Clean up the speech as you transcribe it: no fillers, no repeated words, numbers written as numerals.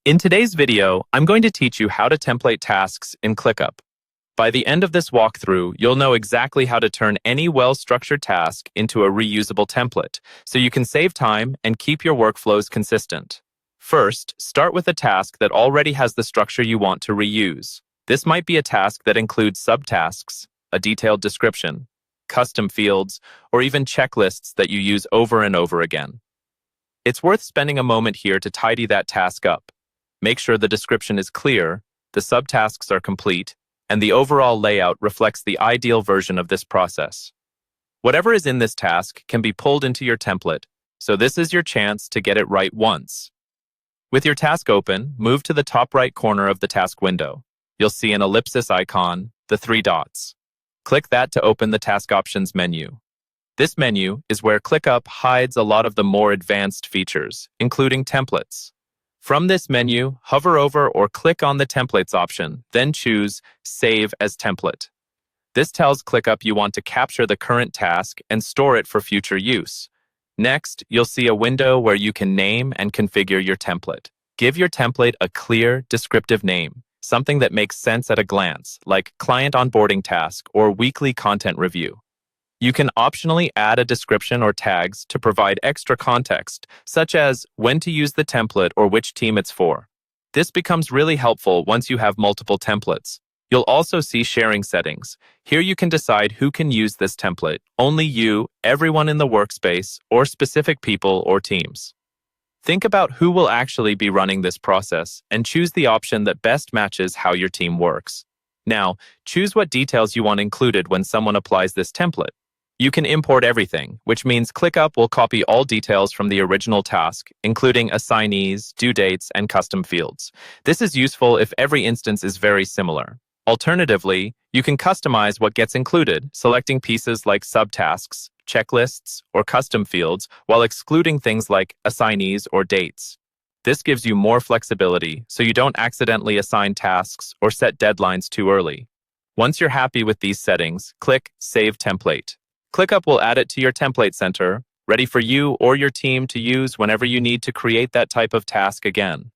In today's video, I'm going to teach you how to template tasks in ClickUp. By the end of this walkthrough, you'll know exactly how to turn any well-structured task into a reusable template, so you can save time and keep your workflows consistent. First, start with a task that already has the structure you want to reuse. This might be a task that includes subtasks, a detailed description, custom fields, or even checklists that you use over and over again. It's worth spending a moment here to tidy that task up. Make sure the description is clear, the subtasks are complete, and the overall layout reflects the ideal version of this process. Whatever is in this task can be pulled into your template, so this is your chance to get it right once. With your task open, move to the top right corner of the task window. You'll see an ellipsis icon, the 3 dots. Click that to open the Task Options menu. This menu is where ClickUp hides a lot of the more advanced features, including templates. From this menu, hover over or click on the Templates option, then choose Save as Template. This tells ClickUp you want to capture the current task and store it for future use. Next, you'll see a window where you can name and configure your template. Give your template a clear, descriptive name, something that makes sense at a glance, like Client Onboarding Task or Weekly Content Review. You can optionally add a description or tags to provide extra context, such as when to use the template or which team it's for. This becomes really helpful once you have multiple templates. You'll also see sharing settings. Here you can decide who can use this template, only you, everyone in the workspace, or specific people or teams. Think about who will actually be running this process and choose the option that best matches how your team works. Now, choose what details you want included when someone applies this template. You can import everything, which means ClickUp will copy all details from the original task, including assignees, due dates, and custom fields. This is useful if every instance is very similar. Alternatively, you can customize what gets included, selecting pieces like subtasks, checklists, or custom fields, while excluding things like assignees or dates. This gives you more flexibility, so you don't accidentally assign tasks or set deadlines too early. Once you're happy with these settings, click Save Template. ClickUp will add it to your template center, ready for you or your team to use whenever you need to create that type of task again.